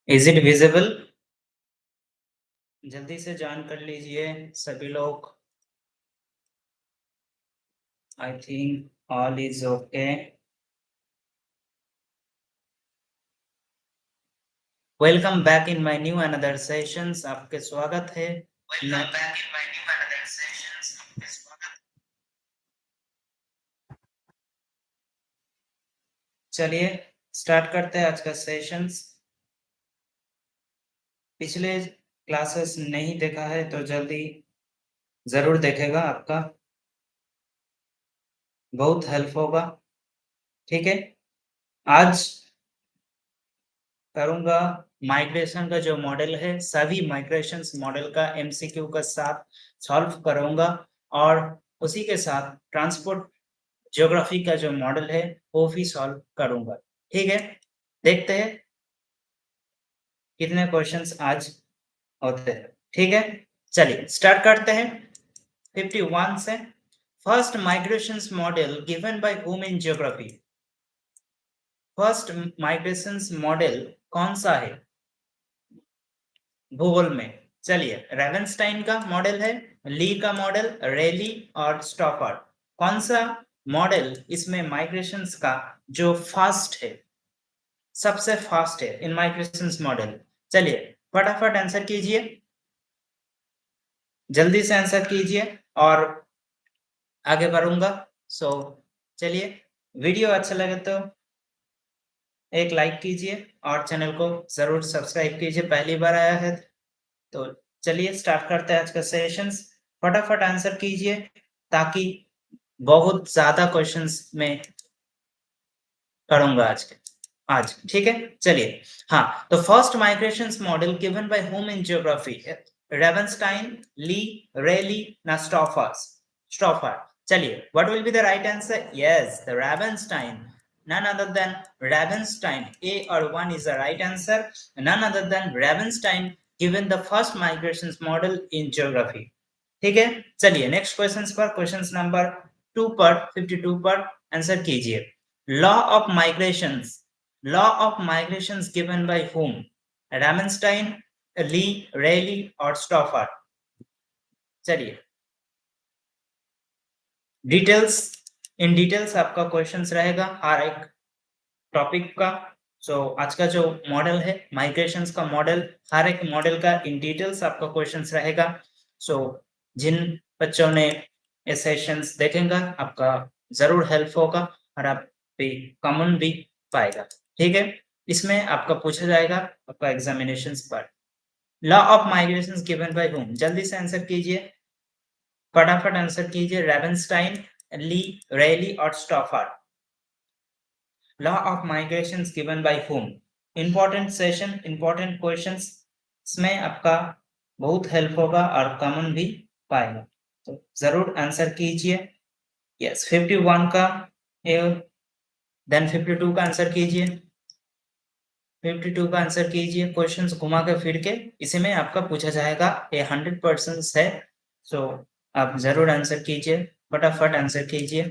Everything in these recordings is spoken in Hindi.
Is it visible? जल्दी से ज्वाइन कर लीजिए सभी लोग। I think all is okay. Welcome back in my new another sessions. आपके स्वागत है। चलिए स्टार्ट करते हैं आज का सेशंस। पिछले क्लासेस नहीं देखा है तो जल्दी जरूर देखेगा, आपका बहुत हेल्प होगा। ठीक है, आज करूंगा माइग्रेशन का जो मॉडल है, सभी माइग्रेशन मॉडल का एमसीक्यू का साथ सॉल्व करूंगा और उसी के साथ ट्रांसपोर्ट ज्योग्राफी का जो मॉडल है वो भी सॉल्व करूंगा। ठीक है, देखते हैं कितने क्वेश्चंस आज होते हैं। ठीक है, चलिए स्टार्ट करते हैं 51 से। First migration model given by whom in geography. First migration model कौन सा है भूगोल में? चलिए, रेवेनस्टाइन का मॉडल है, ली का मॉडल, रेली और स्टॉफर्ड। कौन सा मॉडल इसमें माइग्रेशंस का जो फास्ट है, सबसे फास्ट है इन माइग्रेशंस मॉडल? चलिए फटाफट आंसर कीजिए, जल्दी से आंसर कीजिए और आगे बढ़ूंगा। सो चलिए, वीडियो अच्छा लगे तो एक लाइक कीजिए और चैनल को जरूर सब्सक्राइब कीजिए, पहली बार आया है तो। चलिए स्टार्ट करते हैं आज का सेशंस। फटाफट आंसर कीजिए ताकि बहुत ज्यादा क्वेश्चंस में करूंगा आज। ठीक है, चलिए। हाँ, तो first migration model given by whom in geography, Ravenstein, Lee, Reilly ना स्टॉफर्ड। चलिए, what will be the right answer? Yes, the Ravenstein, none other than Ravenstein. A or 1 is the right answer. None other than Ravenstein given the first migrations model in geography. ठीक है, चलिए नेक्स्ट क्वेश्चन पर, क्वेश्चन नंबर 2 पर 52 पर आंसर कीजिए। Law of migrations, law of migrations given by whom? Ramenstein, Lee, Reilly और स्टॉफर्ड। चलिए डिटेल्स, इन डिटेल्स आपका क्वेश्चंस रहेगा हर एक टॉपिक का। सो आज का जो मॉडल है माइग्रेशंस का मॉडल, हर एक मॉडल का इन डिटेल्स आपका क्वेश्चंस रहेगा। सो जिन बच्चों ने ये सेशंस देखेंगे आपका जरूर हेल्प होगा और आप भी कॉमन भी पाएगा। ठीक है, इसमें आपका पूछा जाएगा आपका एग्जामिनेशंस पर law of migrations given by whom। जल्दी से आंसर कीजिए, फटाफट आंसर कीजिए। रेवेनस्टाइन, ली, रेली और Stouffer. Law of migrations given by whom। Important session, important questions, इसमें आपका बहुत हेल्प होगा और कॉमन भी पाएगा, तो जरूर आंसर कीजिए। यस, 51 का देन 52 का आंसर कीजिए, 52 का आंसर कीजिए। क्वेश्चंस घुमा के फिर के इसी में आपका पूछा जाएगा, ये 100% है। सो आप जरूर आंसर कीजिए, फटाफट आंसर कीजिए।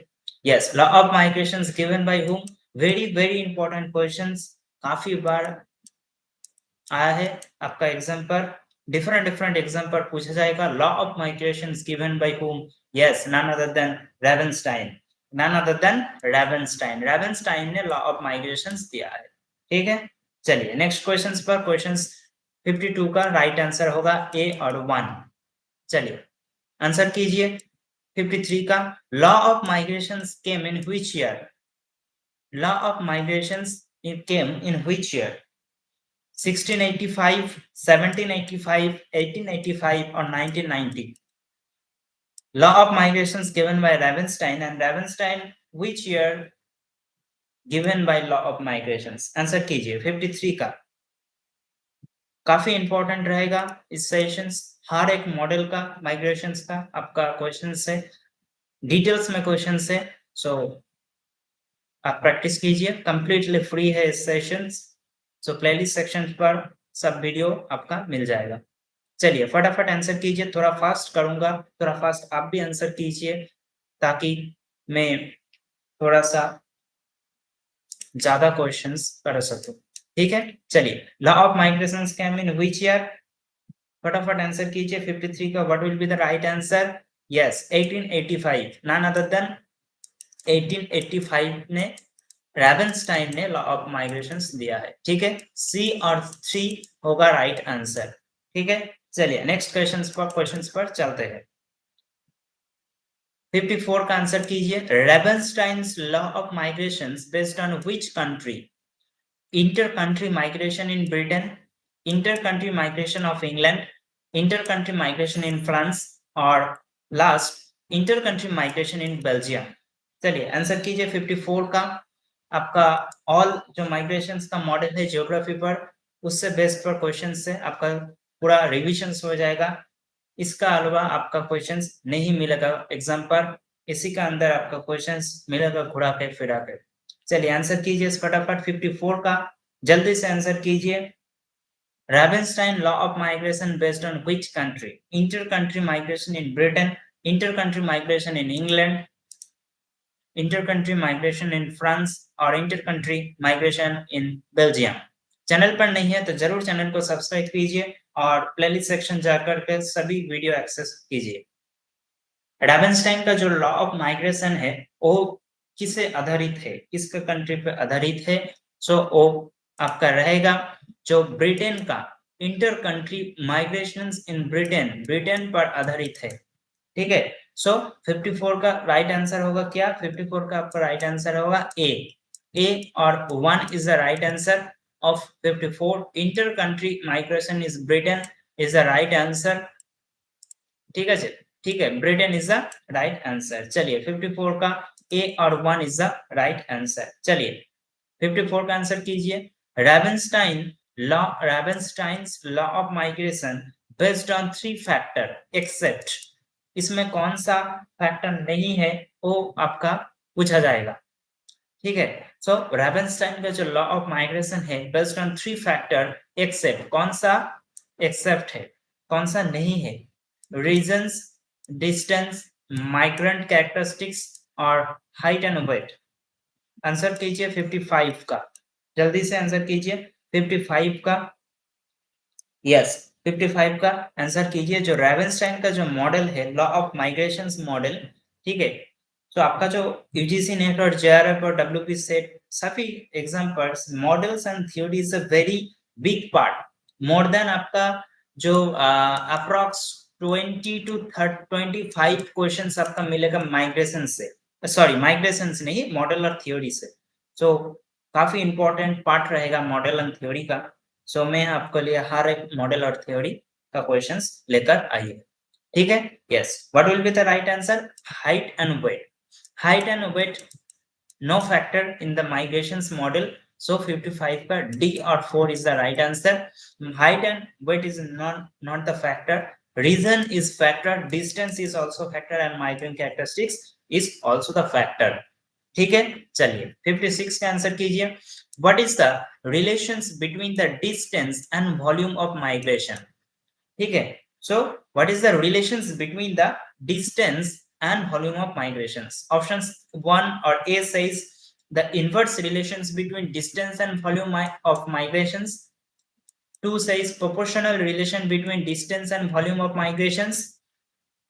Yes, law of migrations given by whom, very very important questions, काफी बार आया है आपका एग्जाम पर, डिफरेंट एग्जाम पर पूछा जाएगा। Law of migrations given by whom? Yes, none other than Ravenstein, none other than Ravenstein. Ravenstein ने लॉ ऑफ माइग्रेशंस दिया है। ठीक है, चलिए नेक्स्ट क्वेश्चंस पर। क्वेश्चंस 52 का राइट आंसर होगा ए और 1। चलिए आंसर कीजिए 53 का। Law of migrations came in which year? Law of migrations came in which year? 1685, 1785, 1885 or 1990? Law of migrations given by Ravenstein, and Ravenstein which year given by law of migrations? Answer कीजिए 53 का। काफी इंपॉर्टेंट रहेगा इस सेशंस, हर एक मॉडल का माइग्रेशंस का आपका क्वेश्चन है, डिटेल्स में क्वेश्चन है। सो आप प्रैक्टिस कीजिए, कंप्लीटली फ्री है इस सेशंस। सो प्लेलिस्ट सेक्शन पर सब वीडियो आपका मिल जाएगा। चलिए फटाफट आंसर कीजिए, थोड़ा फास्ट करूंगा, थोड़ा फास्ट आप भी आंसर कीजिए ताकि मैं थोड़ा सा ज्यादा क्वेश्चंस कर सकूं। ठीक है, चलिए law of migration came in which year, फटाफट आंसर कीजिए 53 का what will be the right answer, yes 1885, none other than 1885 ने रेबेनस्टाइन ने लॉ ऑफ माइग्रेशंस दिया है, ठीक है, सी और 3 होगा राइट आंसर, ठीक है, चलिए नेक्स्ट क्वेश्चंस पर चलते हैं। 54 का आंसर कीजिए, Ravenstein's law of migrations based on which country, inter country migration in Britain, inter country migration of England, inter country migration in France और last inter country migration in Belgium. चलिए आंसर कीजिए 54 का, आपका ऑल जो माइग्रेशंस का मॉडल है ज्योग्राफी पर, उससे बेस्ड पर क्वेश्चन से आपका पूरा रिविजन हो जाएगा, इसका अलावा आपका क्वेश्चंस नहीं मिलेगा एग्जाम पर, इसी का अंदर आपका क्वेश्चंस मिलेगा घुरा के फिरा के। चलिए आंसर कीजिए फटाफट 54 का, जल्दी से आंसर कीजिए। Ravenstein law of migration based on which country? Inter-country migration in Britain, inter-country migration in England, inter-country migration in France और inter-country migration in Belgium। Channel पर नहीं है तो जरूर चैनल को सब्सक्राइब कीजिए और प्लेलिस्ट सेक्शन जाकर के सभी वीडियो एक्सेस कीजिए। रेवेनस्टाइन का जो लॉ ऑफ माइग्रेशन है वो किसे आधारित है, किसके कंट्री पे आधारित है, सो वो आपका रहेगा जो ब्रिटेन का inter country migrations in Britain, Britain पर आधारित है, ठीक है। सो 54 का राइट आंसर होगा क्या, 54 का आपका राइट आंसर होगा ए और 1 is the right answer of 54, inter country migration is Britain is the right answer, ठीक है, ठीक है, Britain is the right answer. चलिए 54 का ए और 1 इज द राइट आंसर। चलिए 54 का आंसर कीजिए, Ravenstein's law of migration based on 3 factor except, इसमें कौन सा फैक्टर नहीं है वो आपका पूछा जाएगा, ठीक है। सो रेवेनस्टाइन का जो लॉ ऑफ माइग्रेशन है बेस्ड ऑन 3 फैक्टर एक्सेप्ट, कौन सा एक्सेप्ट है, कौन सा नहीं है, रीजंस, डिस्टेंस, माइग्रेंट कैरेक्टरिस्टिक्स और हाइट एंड वेट। आंसर कीजिए 55 का, जल्दी से आंसर कीजिए 55 का, यस 55 का आंसर कीजिए। जो रेवेनस्टाइन का जो मॉडल है लॉ ऑफ माइग्रेशंस मॉडल, ठीक है, तो आपका जो यूजीसी नेट और जेआरएफ और wbset सभी एग्जाम पर models and theory is a very big part, more than आपका जो अप्रॉक्स 20 to 25 क्वेश्चंस आपका मिलेगा माइग्रेशन से, सॉरी माइग्रेशन से नहीं, मॉडल और थ्योरी से। सो काफी इंपॉर्टेंट पार्ट रहेगा मॉडल एंड थ्योरी का। सो मैं आपके लिए हर एक मॉडल और थ्योरी का क्वेश्चंस लेकर आई है, ठीक है, yes. What will be the right answer, height and weight, height and weight no factor in the migrations model, so 55 का D और 4 is the right answer, height and weight is not the factor, region is factor, distance is also factor and migrant characteristics is also the factor, ठीक है। चलिए 56 का आंसर कीजिए, what is the relations between the distance and volume of migration, ठीक है। so what is the relations between the distance and volume of migrations, options 1 or A says the inverse relations between distance and volume of migrations, 2 says proportional relation between distance and volume of migrations,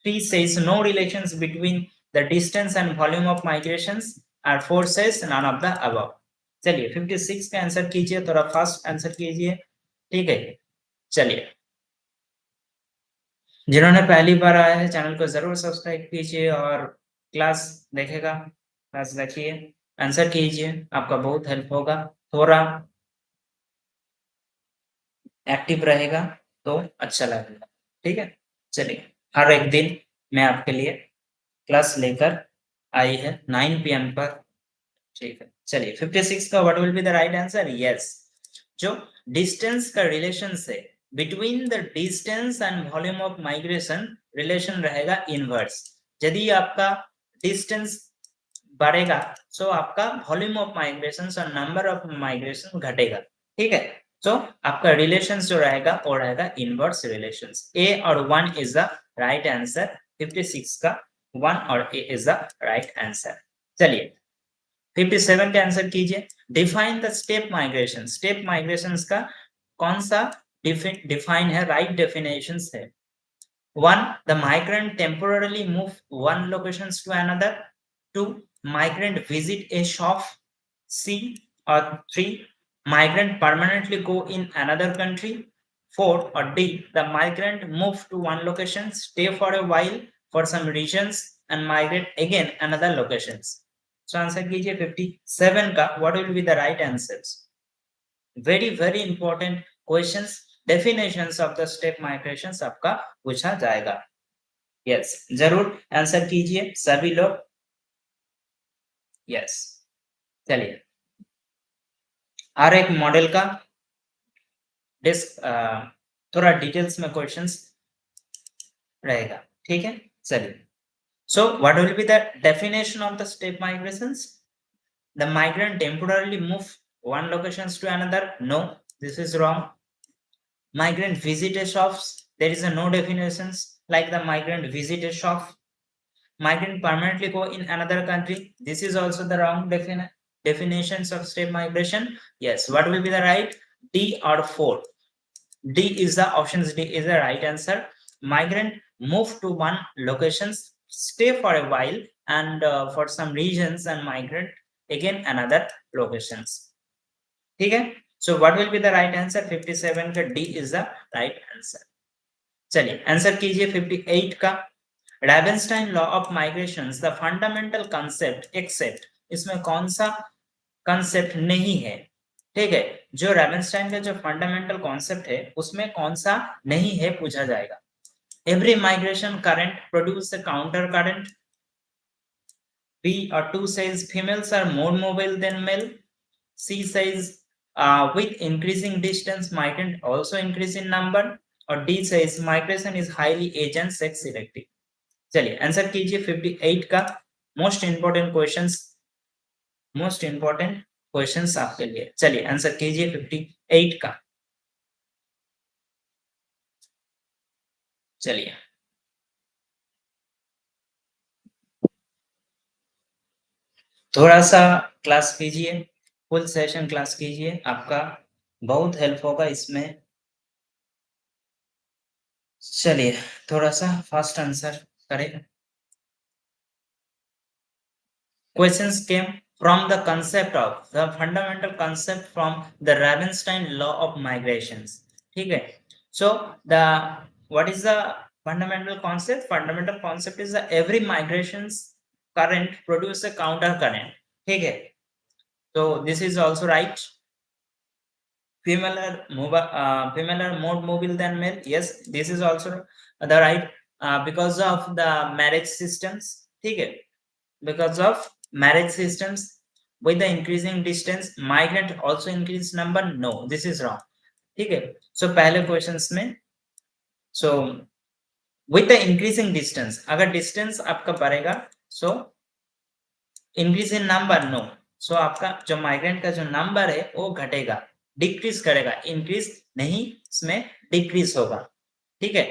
3 says no relations between the distance and volume of migrations, और 4 says none of the above। चलिए 56 का आंसर कीजिए, थोड़ा फास्ट आंसर कीजिए, ठीक है। चलिए जिन्होंने पहली बार आया है चैनल को जरूर सब्सक्राइब कीजिए और क्लास देखेगा, क्लास देखिए, आंसर कीजिए, आपका बहुत हेल्प होगा, थोड़ा एक्टिव रहेगा तो अच्छा लगेगा, ठीक है। चलिए हर एक दिन मैं आपके लिए क्लास लेकर आई है 9 PM पर, ठीक है। चलिए 56 का what will be the right answer, yes जो डिस्टेंस का रिलेशन से between the distance and volume of migration relation रहेगा इनवर्स, यदि आपका डिस्टेंस बढ़ेगा सो आपका वॉल्यूम ऑफ माइग्रेशन और नंबर ऑफ माइग्रेशन घटेगा, ठीक है। तो आपका रिलेशंस जो रहेगा वो रहेगा इनवर्स रिलेशंस, ए और 1 इज द राइट आंसर, 56 का 1 और A is the right answer. चलिए 57 का आंसर कीजिए। Define the step migration. Step migration का कौन सा डिफाइन है, राइट डेफिनेशंस है। 1. The migrant temporarily move one locations to another. 2. Migrant visit a shop. C. Or 3. Migrant permanently go in another country. 4. Or D. The migrant move to one location, stay for a while for some regions and migrate again another locations. So answer कीजिए 57 का what will be the right answers. very important questions. Definitions of the step migrations आपका पूछा जाएगा। यस जरूर आंसर कीजिए सभी लोग। यस चलिए और एक मॉडल का थोड़ा डिटेल्स में क्वेश्चंस रहेगा, ठीक है। चलिए so what will be the definition of the step migrations. The migrant temporarily move one locations to another. No, this is wrong. Migrant visit a shops. There is a no definitions like the migrant visit a shop. Migrant permanently go in another country. This is also the wrong definitions of step migration. Yes, what will be the right? D or 4. D is the options. D is the right answer. Migrant move to one locations, stay for a while and for some regions and migrate again another locations. ठीक है। So what will be the right answer? 57 का D is the right answer. चलिए आंसर कीजिए 58 का। Ravenstein law of migrations, the fundamental concept except, इसमें कौन सा कंसेप्ट नहीं है, ठीक है। जो रेवेंस्टाइन का जो फंडामेंटल कॉन्सेप्ट है उसमें कौन सा नहीं है पूछा जाएगा। Every migration current produce a counter current. B or 2 says females are more mobile than male. C says with increasing distance migrant also increase in number. और D says migration is highly age and sex selective. चलिए आंसर कीजिए 58 का। मोस्ट इंपोर्टेंट क्वेश्चंस आपके लिए। चलिए आंसर कीजिए 58 का। चलिए थोड़ा सा क्लास कीजिए, फुल सेशन क्लास कीजिए, आपका बहुत हेल्प होगा इसमें। चलिए थोड़ा सा फास्ट आंसर करें। Questions came from the concept of the fundamental concept from the Ravenstein law of migrations. ठीक है। So the what is the fundamental concept? Fundamental concept is that every migrations current produce a counter current. ठीक है। So this is also right. Female are more mobile than male. Yes, this is also the right because of the marriage systems. ठीक है। Because of marriage systems with the increasing distance migrant also increase number. No, this is wrong. ठीक है। So पहले क्वेश्चंस में so with the increasing distance, अगर distance आपका बढ़ेगा so increase in number. No, so आपका जो migrant का जो नंबर है वो घटेगा, डिक्रीज करेगा, इंक्रीज नहीं, इसमें डिक्रीज होगा। ठीक है।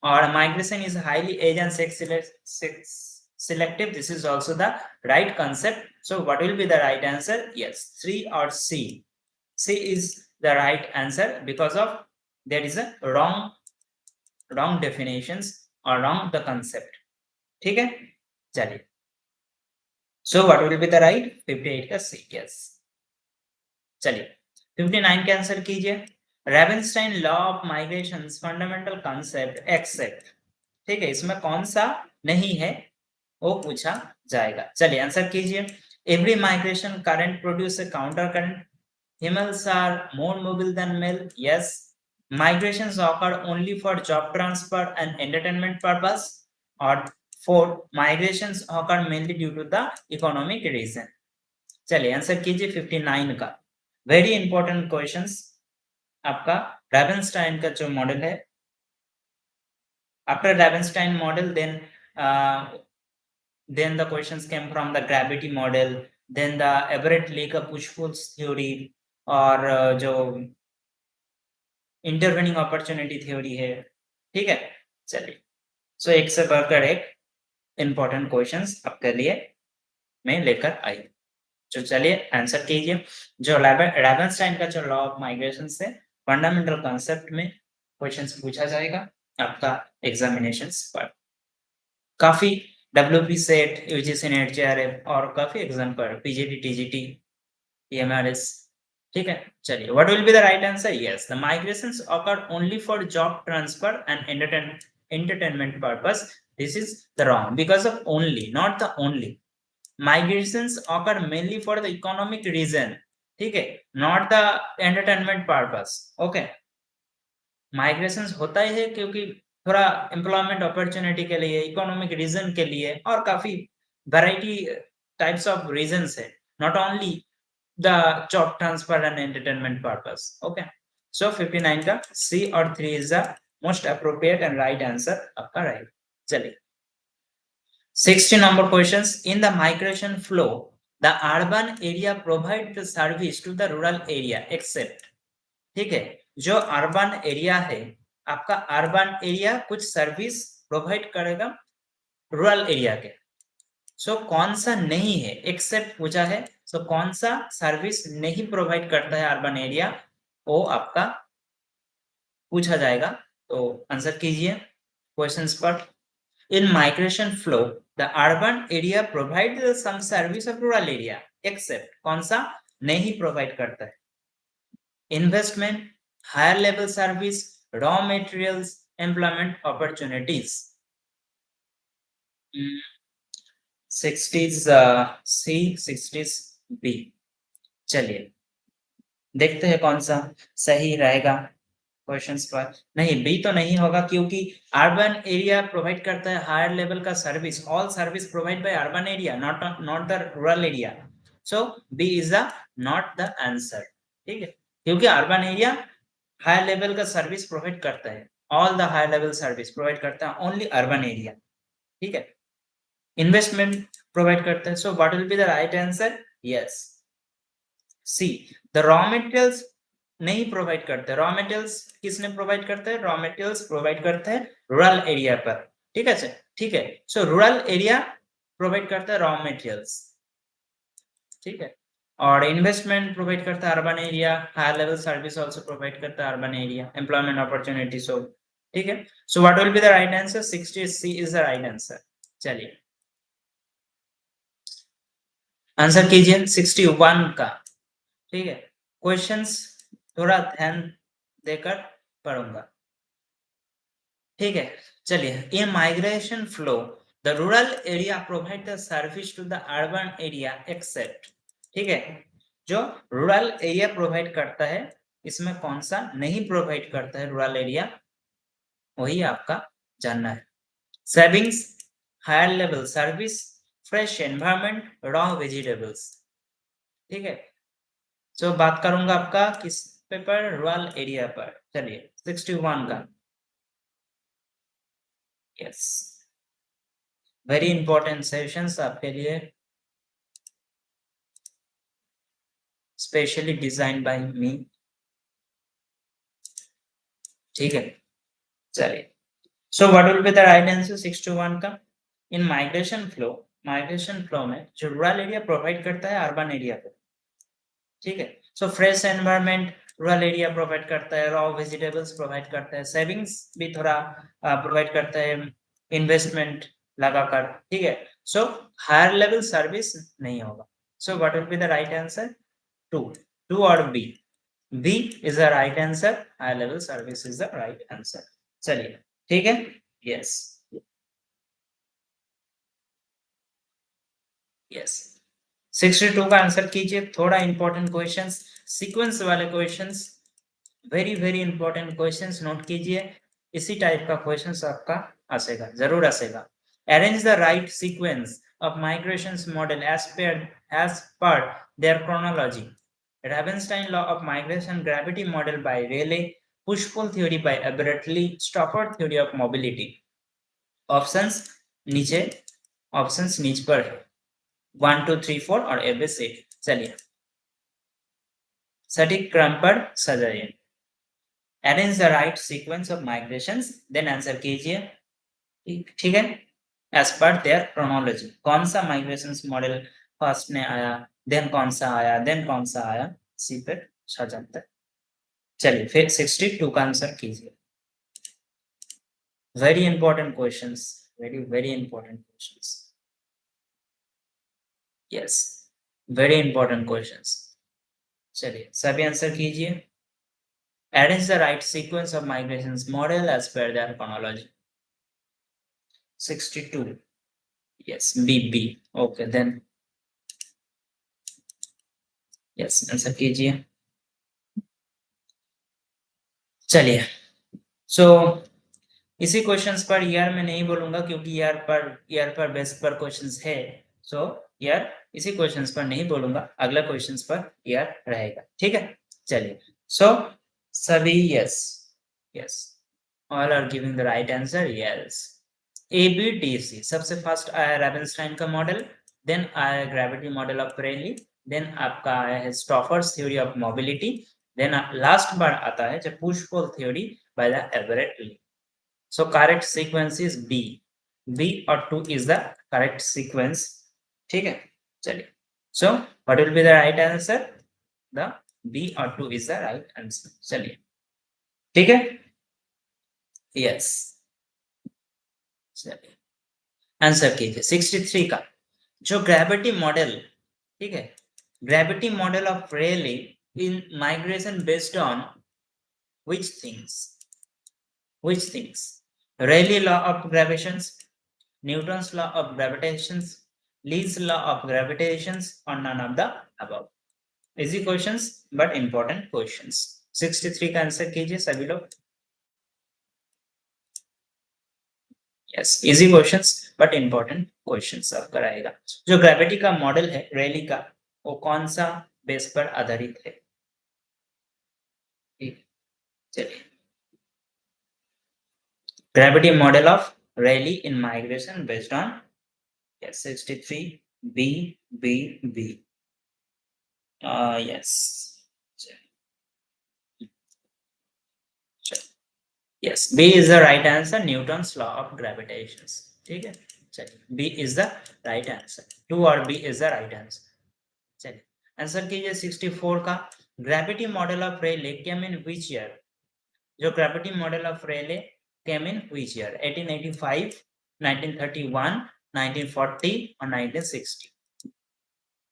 और migration is highly age and sex selective. This is also the right concept. So what will be the right answer? Yes, 3 or C. C is the right answer because of there is a wrong definitions or wrong the concept. ठीक है। चलिए so what will be the right? 58 का C. Yes. चलिए 59 के आंसर कीजिए। Ravenstein law of migrations fundamental concept except. ठीक है, इसमें कौन सा नहीं है वो पूछा जाएगा। चलिए आंसर कीजिए। Every migration current produce a counter current. Females are more mobile than male. Yes. Migrations occur only for job transfer and entertainment purpose. Or 4. Migrations occur mainly due to the economic reason. चलिए आंसर कीजिए 59 का। वेरी इंपॉर्टेंट क्वेश्चंस आपका रेवेंस्टाइन का जो मॉडल है। After Ravenstein model then the questions came from the gravity model, then the Everett-Lee का push-pull theory और जो इंटरवेनिंग अपॉर्चुनिटी थ्योरी है। ठीक है। चलिए सो एक से बढ़कर एक इंपॉर्टेंट क्वेश्चंस आपके लिए मैं लेकर आई। तो चलिए आंसर कीजिए। जो रैवेनस्टाइन का जो लॉ ऑफ माइग्रेशन से फंडामेंटल कॉन्सेप्ट में क्वेश्चंस पूछा जाएगा आपका एग्जामिनेशंस पर। काफी wbset, यूजीसी नेट, जेआरएफ और काफी एग्जाम पर पीजीटी, टीजीटी, पीएमआरएस। ठीक है, चलिए what will be the right answer? Yes, the migrations occur only for job transfer and entertainment purpose. This is the wrong because of only, not the only. Migrations occur mainly for the economic reason, ठीक है, not the entertainment purpose. Okay, migrations होता ही है क्योंकि थोड़ा एम्प्लॉयमेंट अपॉर्चुनिटी के लिए, इकोनॉमिक रीजन के लिए और काफी वैरायटी टाइप्स ऑफ रीजंस है, not only the job transfer and entertainment purpose. Okay, so 59 का सी और 3 is the most appropriate and right answer आपका राइट। चलिए 60 number questions. In the migration flow, the urban area provide the service to the rural area except, ठीक है, जो अर्बन एरिया है आपका, अर्बन एरिया कुछ सर्विस प्रोवाइड करेगा रूरल एरिया के। सो कौन सा नहीं है, एक्सेप्ट पूछा है, सो कौन सा सर्विस नहीं प्रोवाइड करता है अर्बन एरिया, वो आपका पूछा जाएगा। तो आंसर कीजिए क्वेश्चंस पर। In migration flow, the urban area provides some service of rural area, except कौन सा नहीं प्रोवाइड करता है? Investment, higher level service, raw materials, employment opportunities. 60s C, 60s B. चलिए देखते हैं कौन सा सही रहेगा क्वेश्चंस पर। नहीं, बी तो नहीं होगा क्योंकि अर्बन एरिया प्रोवाइड करता है हायर लेवल का service, all service provide by urban area, not the rural area. So B is the not the answer, ठीक है, क्योंकि अर्बन एरिया हायर लेवल का सर्विस प्रोवाइड करता है, all the higher level service provide करता है ओनली अर्बन एरिया, ठीक है। इन्वेस्टमेंट प्रोवाइड करता है, so what will be the right answer? Yes, C, the raw materials नहीं प्रोवाइड करते। रॉ मटेरियल्स किसने प्रोवाइड करते हैं? रॉ मटेरियल्स प्रोवाइड करते हैं रूरल एरिया पर, ठीक है, ठीक है। सो रूरल एरिया प्रोवाइड करता है रॉ मटेरियल्स, ठीक है, और इन्वेस्टमेंट प्रोवाइड करता है urban area, higher level service also provide करता है urban area, employment opportunity, so ठीक है। So what will be the right answer? 60 C is the right answer. चलिए आंसर कीजिए 61 का, ठीक है। क्वेश्चंस थोड़ा ध्यान देकर पढ़ूंगा, ठीक है। चलिए, in migration flow the rural area provide the service to the urban area except, ठीक है, जो रूरल एरिया प्रोवाइड करता है इसमें कौन सा नहीं प्रोवाइड करता है रूरल एरिया, वही आपका जानना है। Savings, higher level service, fresh environment, raw vegetables, ठीक है। सो बात करूंगा आपका किस पेपर? रूरल एरिया पर। चलिए 61 का, यस, वेरी इंपॉर्टेंट सेशंस आपके लिए, स्पेशली डिजाइन बाय मी, ठीक है। चलिए, so what will be the right answer 61 का? इन माइग्रेशन फ्लो में जो रूरल एरिया प्रोवाइड करता है अर्बन एरिया को, ठीक है। So fresh environment rural area provide करता है, रॉ वेजिटेबल्स प्रोवाइड करता है, सेविंग्स भी थोड़ा प्रोवाइड करता है इन्वेस्टमेंट लगाकर, ठीक है। सो हायर लेवल सर्विस नहीं होगा। So what will be the right answer? 2 और B, B is the right answer, higher level service is the right answer. चलिए ठीक है, यस यस 62 का आंसर कीजिए। थोड़ा इंपॉर्टेंट क्वेश्चंस, सीक्वेंस वाले questions, very important questions note कीजिए। इसी टाइप का क्वेश्चंस आपका आसेगा, जरूर आसेगा। Arrange the right sequence of migrations model as per their chronology. Ravenstein law of migration, gravity model by Rayleigh, push-pull theory by Abertley, Stafford theory of mobility. Options नीचे पर है, 1 2 3 4 और ABC। चलिए सटीक क्रम पर सजाइए। Arrange the right sequence of migrations, then answer कीजिए, ठीक है, एज पर देयर क्रोनोलॉजी। कौन सा माइग्रेशंस मॉडल फर्स्ट में आया, देन कौन सा आया, देन कौन सा आया, इसी पे छा जाता है। चलिए फिर 62 का आंसर कीजिए। Very important questions, very very important questions, yes, very important questions. चलिए सभी आंसर कीजिए। Arrange the right sequence of migrations model as per their chronology. 62. Yes, B. Okay, then yes, answer कीजिए। चलिए सो इसी क्वेश्चंस पर ईयर में नहीं बोलूंगा क्योंकि ईयर पर बेस पर क्वेश्चंस है, सो ईयर इसी क्वेश्चंस पर नहीं बोलूंगा, अगला क्वेश्चंस पर ईयर रहेगा, ठीक है। चलिए सो सभी yes yes, all are giving the right answer, yes. ABDC सबसे फर्स्ट आया रैबेनस्टाइन का मॉडल, देन आया gravity model of Reilly, then आपका आया है Stouffer's theory of mobility, then last बार आता है जब push pull theory by the Everett Lee. So correct sequence is B. B or 2 is the correct sequence. ठीक है, चलिए। So what will be the right answer? The B or 2 is the right answer. चलिए, ठीक है, yes. चलिए आंसर कीजिए 63 का। जो ग्रेविटी मॉडल, ठीक है, gravity model of Reilly in migration based on which things? Which things? Rayleigh law of gravitation, Newton's law of gravitation, Lee's law of gravitation, or none of the above? Easy questions but important questions. 63 का आंसर कीजिए सभी लोग। Yes, easy questions but important questions आपका रहेगा। जो ग्रेविटी का मॉडल है रेली का, वो कौन सा बेस पर आधारित है? चलिए, gravity model of Rayleigh in migration based on, yes, 63 B. Yes, yes, B is the right answer, Newton's law of gravitation, ठीक है। चलिए B is the right answer, 2 और B is the right answer। चलिए आंसर कीजिए 64 का। Gravity model of Reilly came in which year? जो gravity model of Reilly came in which year? 1885, 1931, 1940 और 1960?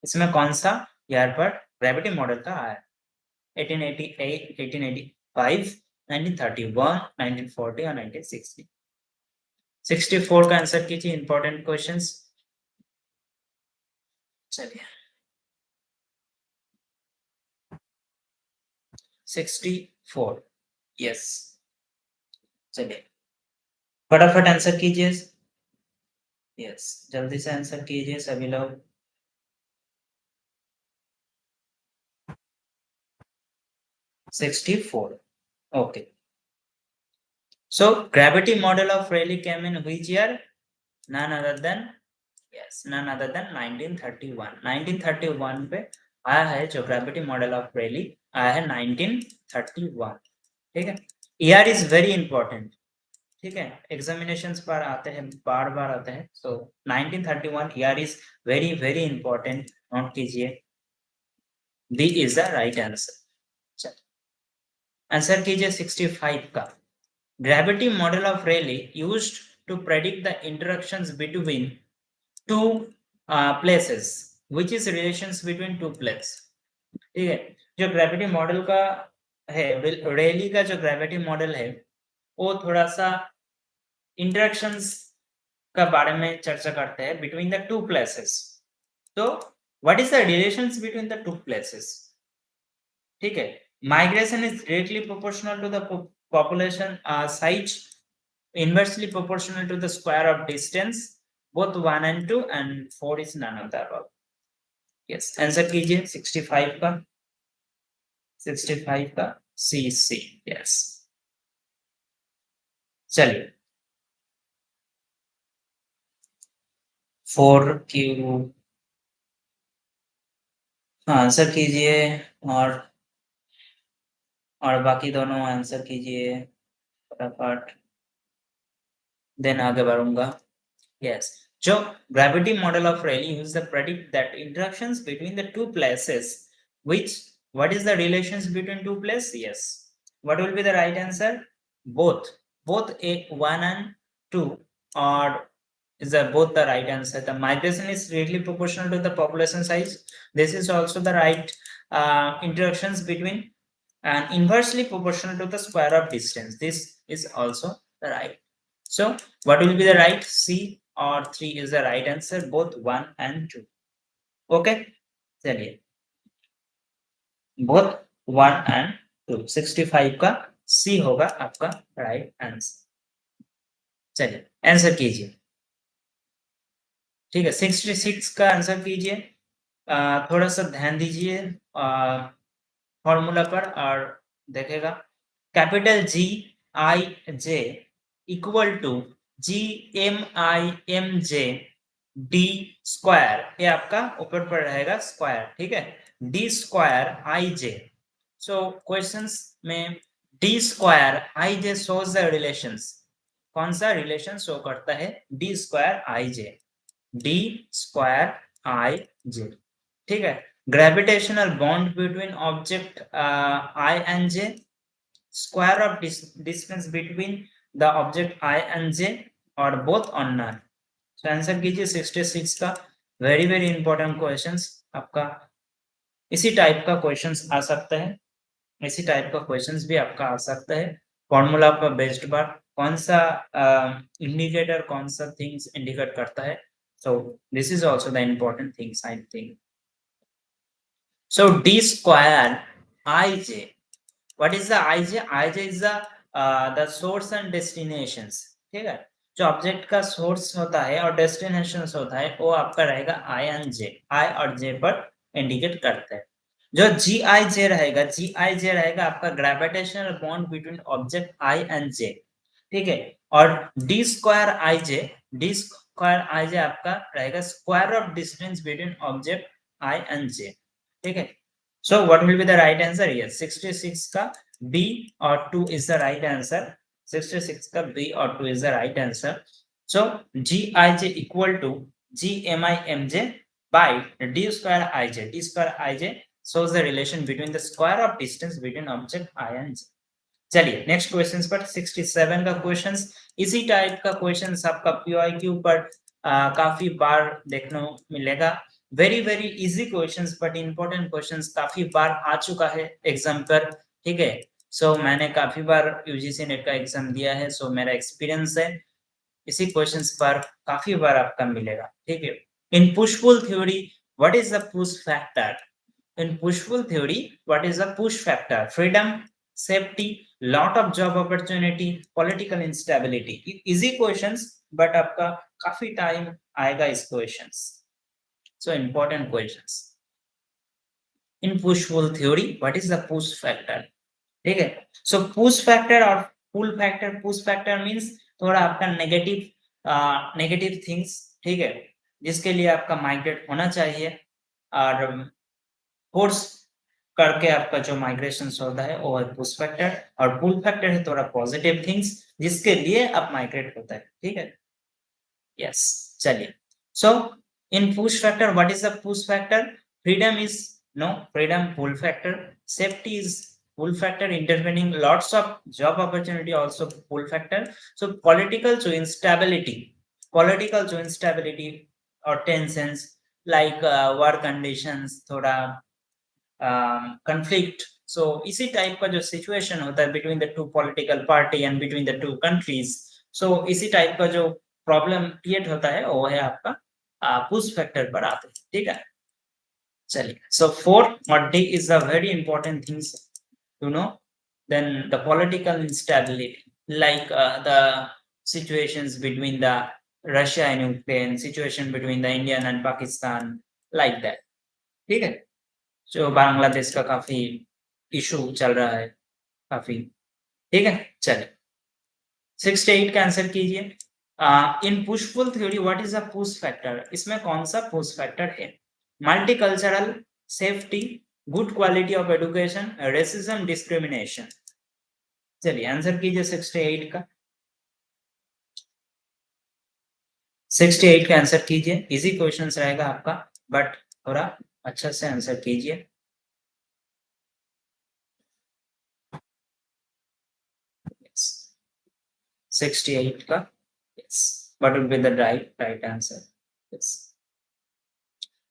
इसमें कौन सा ईयर पर ग्रेविटी मॉडल का आया? 1888, 1885, 1931, 1940 और 1960? 64 का आंसर कीजिए, इंपॉर्टेंट क्वेश्चंस। चलिए 64, यस। चलिए फटाफट आंसर कीजिए, यस, जल्दी से आंसर कीजिए सभी लोग। 64, okay. So gravity model of Rayleigh came in which year? None other than, yes, none other than 1931। 1931 पे आया है जो ग्रेविटी मॉडल ऑफ रेली, आया है 1931, ठीक है। ईयर इज वेरी इंपॉर्टेंट, ठीक है, एग्जामिनेशंस पर आते हैं, बार बार आते हैं, so 1931 year is very very important, note कीजिए। B is the right answer. Answer कीजिए 65 का। Gravity model of Reilly used to predict the interactions between two places, which is relations between two place, ठीक है। जो ग्रेविटी मॉडल का है, रेली का जो ग्रेविटी मॉडल है, वो थोड़ा सा इंटरेक्शंस का बारे में चर्चा करते हैं बिटवीन द टू प्लेसेस। तो what is the relations between the two places, ठीक है। Migration is directly proportional to the population size, inversely proportional to the square of distance, both 1 and 2, and 4 is none of the above। yes, answer कीजिए 65 का। 65 का C। yes, चलिए 4Q, आंसर कीजिए, और बाकी दोनों आंसर कीजिए फटाफट, देन आगे बढ़ूंगा। यस, जो gravity model of Rayleigh used to predict that interactions between the two places, what is the relations between two places? Yes. What will be the right answer? Both A1 and 2 are both the right answer. The migration is directly proportional to the population size. This is also the right interactions between, and inversely proportional to the square of distance. This is also the right. So what will be the right? C or 3 is the right answer, both 1 and 2. Okay, चलिए both 1 and 2, 65 का C होगा आपका राइट आंसर. चलिए आंसर कीजिए. ठीक है, 66 का आंसर कीजिए. थोड़ा सा ध्यान दीजिए फॉर्मूला पर और देखेगा. Capital G I J equal to G M I M J D square. ये आपका ऊपर पर रहेगा स्क्वायर. ठीक है, D square I J. So questions में D square I J shows the relations. कौन सा रिलेशन शो करता है? D square I J. D square I J. ठीक है, gravitational bond between object I and J, square of distance between the object I and जे और बोथ ऑन नल. तो आंसर कीजिए 66 का. वेरी वेरी इंपॉर्टेंट क्वेश्चंस आपका. इसी टाइप का क्वेश्चंस आ सकता है, इसी टाइप का क्वेश्चंस भी आपका आ सकता है. फॉर्मूला पर बेस्ड पर कौन सा इंडिकेटर कौन सा थिंग्स इंडिकेट करता है. So this is also the important things I think. So d square ij. What is the ij? Ij is the source and destinations. ठीक है, जो ऑब्जेक्ट का सोर्स होता है और डेस्टिनेशन होता है वो आपका रहेगा आई एंड जे. आई और जे पर इंडिकेट करता है. जो जी आई जे रहेगा, जी आई जे रहेगा आपका gravitational bond between object I and J. ठीक है, और D square I J, D square I J आपका रहेगा square of distance between object I and J. ठीक है, so what will be the right answer? Yes, 66 का बी और 2 इज द राइट आंसर. 66 का बी और 2 is the right answer. So G I J equal to G M I M J by D square I J. D square I J shows the relation between the square of distance between object I and J. चलिए नेक्स्ट क्वेश्चन पर 67 का क्वेश्चन. इसी टाइप का क्वेश्चन आपका PYQ पर काफी बार देखने मिलेगा. Very very easy questions but important questions काफी बार आ चुका है एग्जाम पर. ठीक है, सो मैंने काफी बार यूजीसी नेट का एग्जाम दिया है, सो मेरा एक्सपीरियंस है. इसी क्वेश्चंस पर काफी बार आपका मिलेगा. ठीक है, in push pull theory what is the push factor? In push-pull theory, what is the push factor? Freedom, safety, lot of job opportunity, political instability. Easy questions, but आपका काफी टाइम आएगा इस questions. So important questions. In push-pull theory, what is the push factor? ठीक है, so push factor और pull factor. push factor means थोड़ा आपका नेगेटिव थिंग्स. ठीक है, जिसके लिए आपका माइग्रेट होना चाहिए और फोर्स करके आपका जो माइग्रेशन होता है वो है पुश फैक्टर. और पुल फैक्टर है थोड़ा पॉजिटिव थिंग्स जिसके लिए आप माइग्रेट होता है. ठीक है, यस. चलिए, so in push factor what is the push factor? Freedom is no, freedom pull factor. Safety is pull factor. Intervening lots of job opportunity also pull factor. So political instability और टेंशंस लाइक वार कंडीशंस, थोड़ा conflict. So इसी टाइप का जो सिचुएशन होता है between the two political party and between the two countries, so इसी टाइप का जो प्रॉब्लम क्रिएट होता है वो है आपका पुश फैक्टर पर आते हैं. ठीक है, चलिए. So 4 और D is a very important things to know. Then the political instability, like the situations between the Russia and Ukraine, situation between the India and Pakistan, like that. ठीक है, जो बांग्लादेश का काफी इशू चल रहा है काफी. ठीक है, चलिए 68 का आंसर कीजिए. In push pull theory what is a push factor? इसमें कौन सा पुश फैक्टर है? Multicultural, safety, good quality of education, racism, discrimination. चलिए आंसर कीजिए 68 का. 68 का आंसर कीजिए। इजी क्वेश्चन रहेगा आपका, बट थोड़ा अच्छा से आंसर कीजिए। yes. 68 का yes. What will be the right answer? Yes.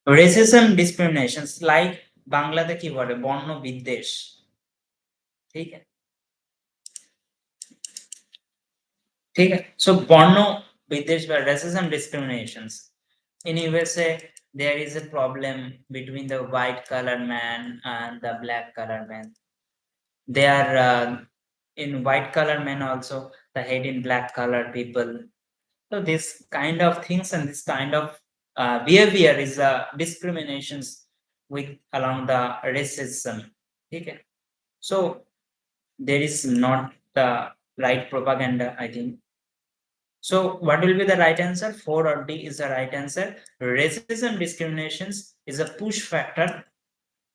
Racism discriminations like বাংলাতে কি বলে বর্ণ বিদ্বেষ, ঠিক है ठीक है। So বর্ণ বিদ্বেষ বা racism discriminations in USA there is a problem between the white colored man and the black colored man. They are in white colored men also the hate in black colored people. So this kind of things and this kind of behavior is discriminations with along the racism, okay. So there is not the right propaganda, I think. So what will be the right answer? 4 or D is the right answer. Racism discriminations is a push factor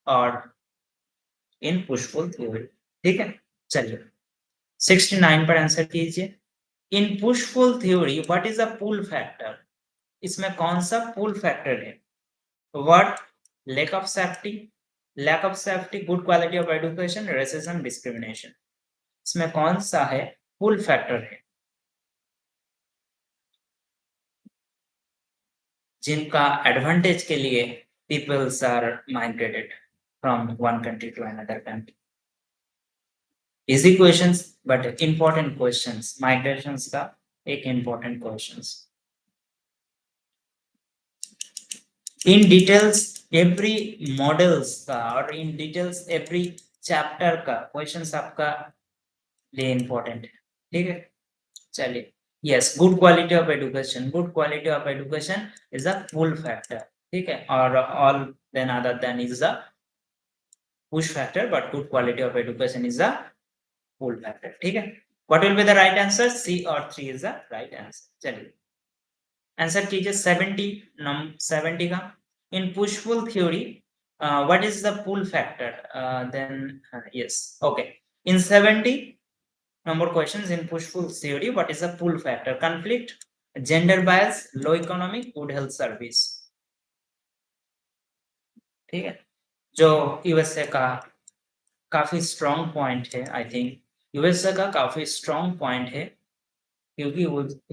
or in push-pull theory, ठीक है। चलिए 69 पर आंसर कीजिए। In push pull theory what is a pull factor? इसमें कौन सा पुल फैक्टर है? What? Lack of safety, good quality of education, racism, discrimination. इसमें कौन सा है पुल फैक्टर है जिनका एडवांटेज के लिए peoples are migrated from one country to another country? Easy questions but important questions, migrations का एक important questions. In details every models का और इन डिटेल्स एवरी चैप्टर का क्वेश्चंस आपका लिए इंपॉर्टेंट है, ठीक है। चलिए yes, good quality of education, good quality of education is a pull factor, ठीक है। और all then other than is a push factor but good quality of education is a pull factor, ठीक है। What will be the right answer? C और 3 इज द राइट आंसर। चलिए आंसर कीजिए 70 का। In push pull theory what is the pull factor? Then yes, okay. In 70 number questions in push pull theory, what is the pull factor? Conflict, gender bias, low economic, good health service, ठीक है। जो यूएसए का काफी स्ट्रॉन्ग पॉइंट है, आई थिंक यूएसए का काफी स्ट्रॉन्ग पॉइंट है क्योंकि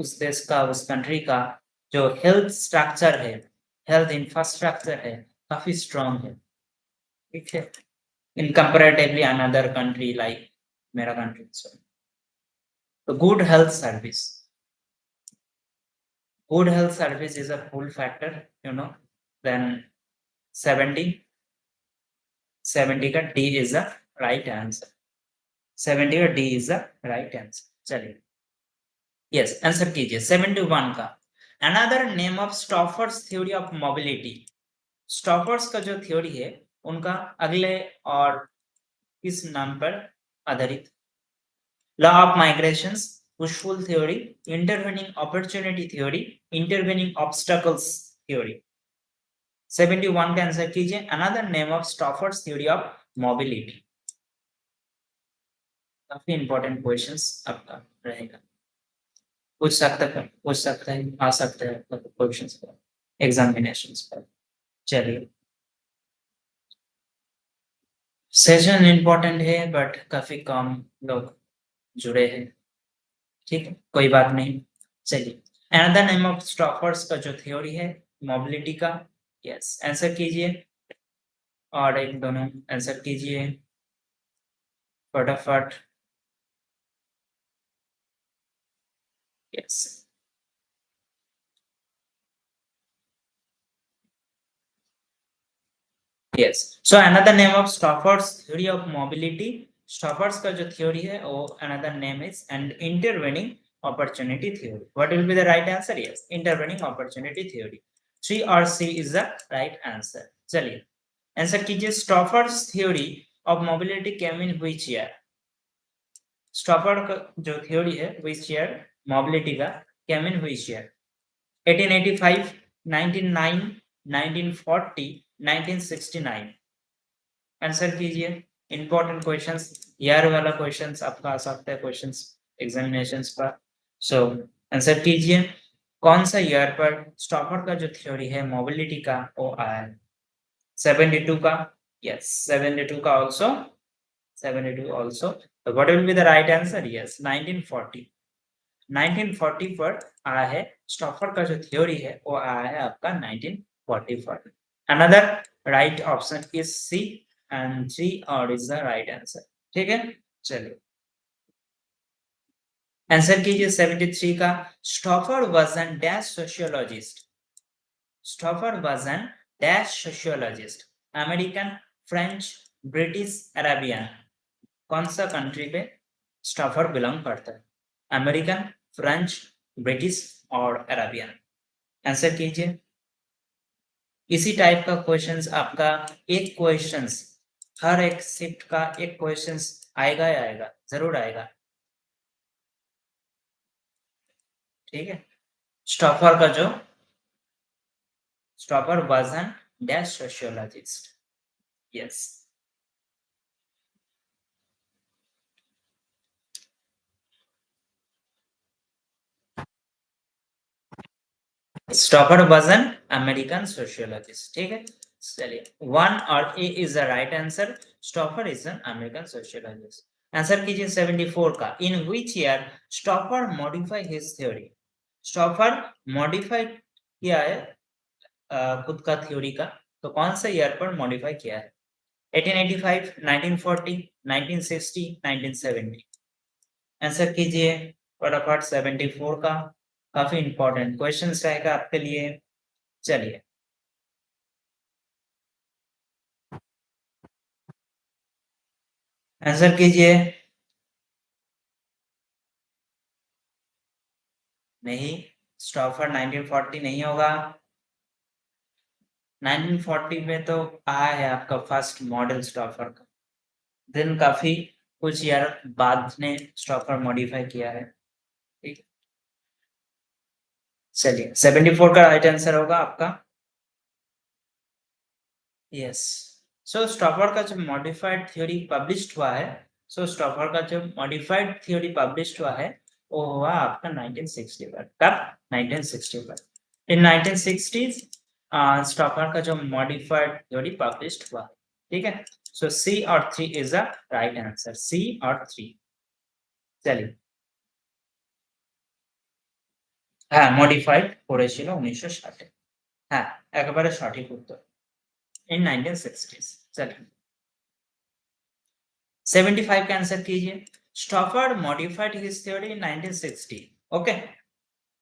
उस देश का, उस कंट्री का जो हेल्थ स्ट्रक्चर है, हेल्थ इंफ्रास्ट्रक्चर है, काफी स्ट्रॉन्ग है, ठीक है। इन कंपैरेटिवली अनदर कंट्री लाइक मेरा country. So good health service is a pull factor, you know. Then 70 का D is the right answer. 70 का D is the right answer. चलिए yes, आंसर कीजिए 71 का। Another name of Stoffer's theory of mobility. Stoffer's का जो थ्योरी है उनका अगले और किस नाम पर आधारित? Law of migrations, push-pull theory, intervening opportunity theory, intervening obstacles theory. 71 का आंसर कीजिए। Another name of Stoffer's theory of mobility. काफी इंपॉर्टेंट क्वेश्चंस आपका रहेगा, पूछ सकता है, आ सकता है क्वेश्चंस पर, एग्जामिनेशंस पर। चलिए सेशन इंपॉर्टेंट है बट काफी कम लोग जुड़े हैं, ठीक है, कोई बात नहीं। चलिए अनदर नेम ऑफ स्टॉफर्स का जो थ्योरी है मोबिलिटी का, यस आंसर कीजिए और एक दोनों आंसर कीजिए फटाफट। Yes yes, so another name of Stouffer's theory of mobility, Stouffer's का जो थ्योरी है वो another name is and intervening opportunity theory. What will be the right answer? Yes, intervening opportunity theory. 3 or C is the right answer. चलिए आंसर कीजिए। Stouffer's theory of mobility came in which year? Stouffer का जो थ्योरी है व्हिच ईयर मोबिलिटी का केम इन व्हिच ईयर? 1885, 1909, 1940, 1969। आंसर कीजिए। इंपॉर्टेंट क्वेश्चंस, ईयर वाला क्वेश्चंस आपका आ सकता है क्वेश्चंस एग्जामिनेशंस पर। सो आंसर कीजिए। कौन सा ईयर पर स्टॉफर का जो थ्योरी है मोबिलिटी का वो आया है? 72 का? यस, 72 का ऑल्सो, 72 ऑल्सो। तो what will be the right answer? Yes, 1940। 1940 पर आया है स्टॉफर का जो थ्योरी है वो आया है आपका 1940 पर। Another right option is C and 3 और इज द राइट आंसर। ठीक है, चलिए आंसर कीजिए 73 का। Stouffer was an dash sociologist. Stouffer was an dash sociologist. American, French, British, Arabian. कौन सा कंट्री पे स्टॉफर बिलोंग करता है? अमेरिकन, फ्रेंच, ब्रिटिश और अरेबियन। आंसर कीजिए। इसी टाइप का क्वेश्चंस आपका एक क्वेश्चंस हर एक शिफ्ट का एक क्वेश्चंस आएगा ही आएगा, जरूर आएगा। ठीक है, स्टॉफर का जो Stouffer was an dash sociologist. Yes, Stouffer was an American sociologist. ठीक है, चलिए 1 और A is the right answer. Stouffer is an American sociologist. Answer कीजिए 74 का। In which year Stouffer modify his theory? Stouffer modify किया है खुद का थ्योरी का, तो कौन सा ईयर पर मॉडिफाई किया है? 1885, 1940, 1960, 1970। आंसर कीजिए फटाफट 74 का। काफी इंपॉर्टेंट क्वेश्चन रहेगा आपके लिए। चलिए आंसर कीजिए। नहीं, स्टॉफर 1940 नहीं होगा। 1940 में तो आया है आपका फर्स्ट मॉडल स्टॉफर का, देन काफी कुछ ईयर बाद ने स्टॉफर मॉडिफाई किया है। ठीक, चलिए 74 का राइट आंसर होगा आपका। यस, सो स्टॉफर का जो मॉडिफाइड थ्योरी पब्लिश्ड हुआ है, सो स्टॉफर का जो मॉडिफाइड थ्योरी पब्लिश्ड हुआ है वो हुआ आपका 1960 पर। कब? 1960 पर। इन 1960s स्टॉफर का जो मॉडिफाइड थ्योरी पब्लिश्ड हुआ। ठीक है, सो सी और 3 is the right answer. C और 3। चलिए, হ্যাঁ মডিফাইড করেছিল 1960 এ। হ্যাঁ, একেবারে সঠিক উত্তর। इन 1960s। चलिए 75 का आंसर कीजिए। Stouffer modified his theory in 1960। Okay,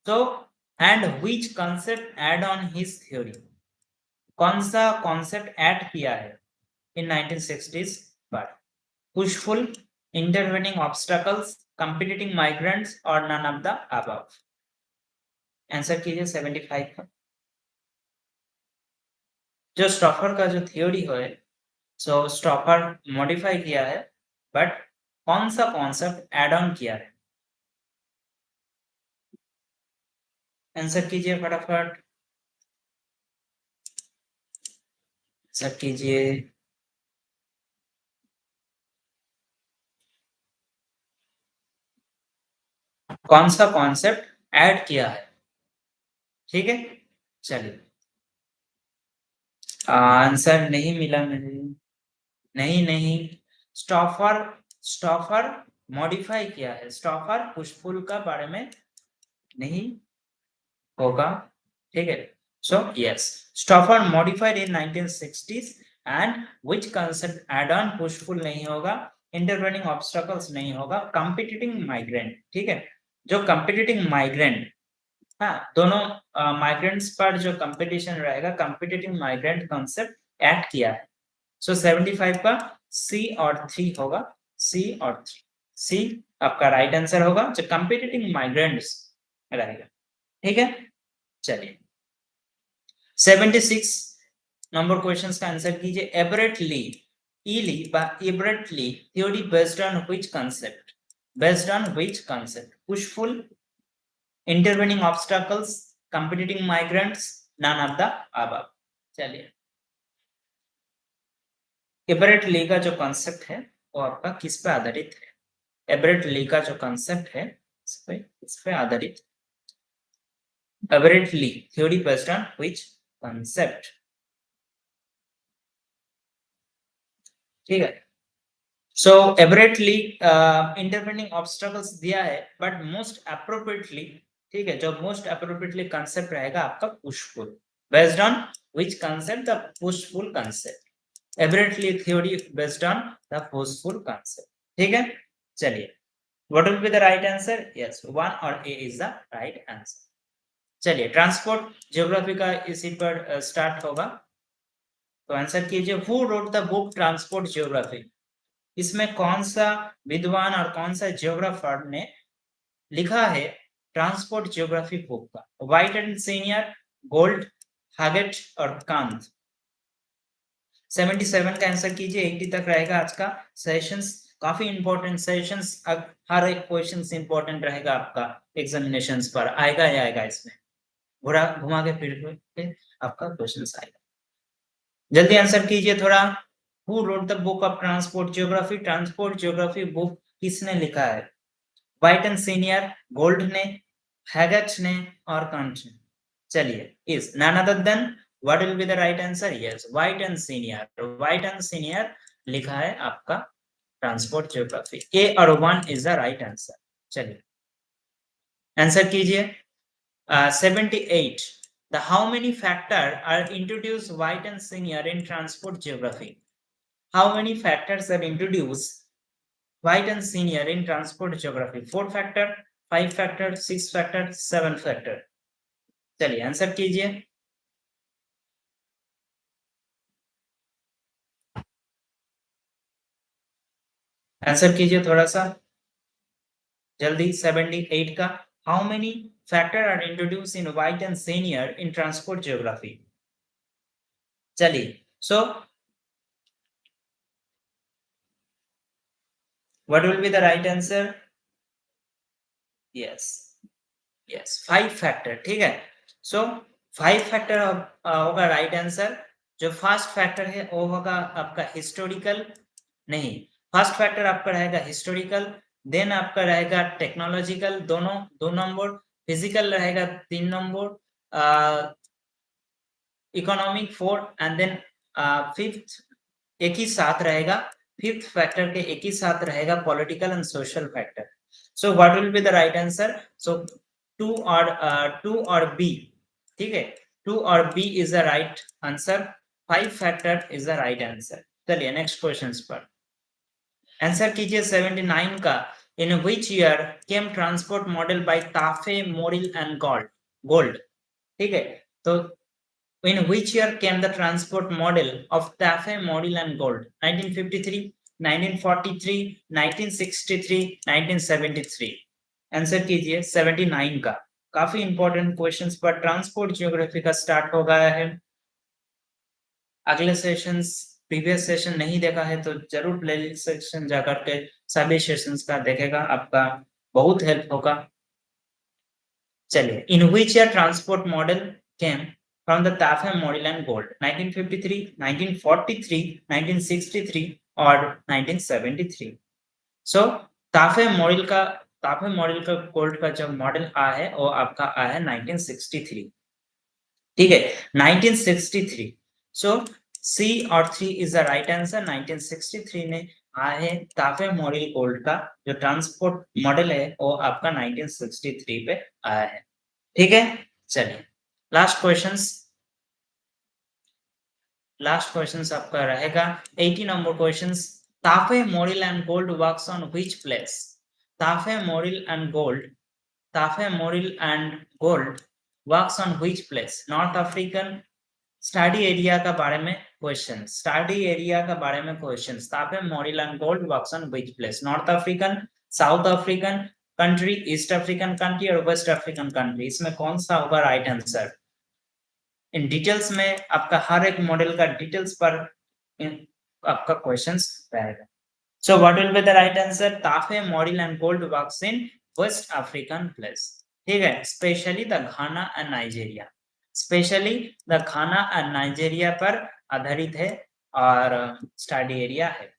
तो and which concept add on his theory? कौन सा कॉन्सेप्ट ऐड किया है इन 1960s पर? Push pull, intervening obstacles, competing migrants और none of the above. Answer कीजिए 75 का। जो स्टॉफर का जो थ्योरी है, सो स्टॉफर मॉडिफाई किया है, बट कौन सा कॉन्सेप्ट ऐड ऑन किया है? आंसर कीजिए फटाफट। आंसर कीजिए। कौन सा कॉन्सेप्ट ऐड किया है? ठीक है, चलिए आंसर नहीं मिला मुझे। नहीं नहीं, स्टॉफर स्टॉफर मॉडिफाई किया है। स्टॉफर पुशफुल का बारे में नहीं होगा। ठीक है, so yes, Stouffer modified in 1960s and which concept add on push pull नहीं होगा, इंटरवेनिंग ऑब्स्टैकल्स नहीं होगा, कंपीटिटिंग माइग्रेंट। ठीक है, जो कंपीटिटिंग माइग्रेंट, हाँ दोनों माइग्रेंट्स पर जो कंपटीशन रहेगा, कंपीटिटिंग माइग्रेंट कांसेप्ट ऐड किया है। सो 75 का सी और 3 होगा। सी और 3, सी आपका राइट आंसर होगा, जो कंपीटिटिंग माइग्रेंट्स रहेगा। ठीक है, चलिए 76 नंबर क्वेश्चंस का आंसर कीजिए। एबरेटली ईली बा Everett Lee theory based on which concept? Based on which concept? Push pull, intervening obstacles, competing migrants, none of the above. चलिए, एबरेट ली का जो कॉन्सेप्ट है वो आपका किस पे आधारित है? एबरेट ली का जो कॉन्सेप्ट है इस पे आधारित। aberrately theory based on which concept? ठीक है, so aberrately interpreting obstacles दिया है, but most appropriately, ठीक है, जो most appropriately concept रहेगा आपका push-pull, based on which concept? The push-pull concept. aberrately theory based on the push-pull concept. ठीक है, चलिए, what will be the right answer? Yes, 1 और A is the right answer. चलिए, ट्रांसपोर्ट ज्योग्राफी का इसी पर स्टार्ट होगा, तो आंसर कीजिए, who wrote the book transport geography? इसमें कौन सा विद्वान और कौन सा ज्योग्राफर ने लिखा है ट्रांसपोर्ट ज्योग्राफी बुक का? White and Senior, gold, Haggett और कांत। 77 का आंसर कीजिए, 80 तक रहेगा आज का सेशंस, काफी इंपॉर्टेंट सेशंस, हर एक क्वेश्चंस इंपॉर्टेंट रहेगा आपका एग्जामिनेशंस पर, आएगा ही आएगा, इसमें घुमा के फिर के आपका क्वेश्चंस आएगा। जल्दी आंसर कीजिए थोड़ा। Who wrote the book of transport geography? Transport geography book किसने लिखा है? व्हाइट एंड सीनियर, गोल्ड ने, हैगेट ने और कांट ने। चलिए, is none other than, what will be the right answer? Yes, White and Senior. White and Senior लिखा है आपका ट्रांसपोर्ट ज्योग्राफी। ए और 1 इज द राइट आंसर। चलिए, आंसर कीजिए। 78, the how many factors are introduced white and senior in transport geography? How many factors are introduced white and senior in transport geography? 4 factor, 5 factor, 6 factor, 7 factor? चलिए, आंसर कीजिए। आंसर कीजिए थोड़ा सा जल्दी। 78 का how many factor are introduced in white and senior in transport geography? चलिए, so what will be the right answer? Yes, yes, 5 factor। ठीक है, so 5 factor होगा राइट आंसर। जो फर्स्ट फैक्टर है वो होगा आपका हिस्टोरिकल, नहीं, फर्स्ट फैक्टर आपका रहेगा हिस्टोरिकल, देन आपका रहेगा टेक्नोलॉजिकल, दोनों 2 नंबर, फिजिकल रहेगा 3 number, economic 4 and then fifth एक ही साथ रहेगा, फिफ्थ फैक्टर के एक ही साथ रहेगा political and social factor. So what will be the right answer? So 2 और बी, ठीक है, 2 और B is the right answer, 5 factor is the right answer. चलिए, नेक्स्ट क्वेश्चंस पर आंसर कीजिए। 79 का in which year came transport model by Taaffe, Morrill and Gould? ठीक है, तो in which year came the transport model of Tafe, Morrill and Gold? 1953, 1943, 1963, 1973? Answer कीजिए 79 का। काफी इंपॉर्टेंट क्वेश्चंस पर ट्रांसपोर्ट ज्योग्राफी का स्टार्ट हो गया है। अगले सेशंस, प्रीवियस सेशन नहीं देखा है तो जरूर प्लेलिस्ट सेक्शन जाकर के सभी सेशंस का देखेगा, आपका बहुत हेल्प होगा। चलिए, in which year transport model came from the Tafe, Morrill and Gold? 1953, 1943, 1963 और 1973? So ताफे मॉडल का गोल्ड का जो मॉडल आया है वो आपका आया है 1963, ठीक है, 1963। सो सी और 3 इज द राइट आंसर। 1963 में आया है ताफे मॉडल गोल्ड का जो ट्रांसपोर्ट मॉडल है वो आपका 1963 पे आया है, ठीक है। चलिए, लास्ट क्वेश्चंस आपका रहेगा 80 number questions. Taaffe, Morrill and Gould works on which place? Taaffe, Morrill and Gould works on which place? North African study area का बारे में question, Taaffe, Morrill and Gould works on which place? North African, south African country, east African country और वेस्ट अफ्रीकन कंट्री? इसमें कौन सा होगा राइट आंसर? इन डिटेल्स में आपका हर एक मॉडल का डिटेल्स पर आपका क्वेश्चंस रहेगा। So what will be the right answer? Taaffe, Morrill and Gould works in west African place, ठीक है, specially the Ghana and Nigeria पर आधारित है और स्टडी एरिया है।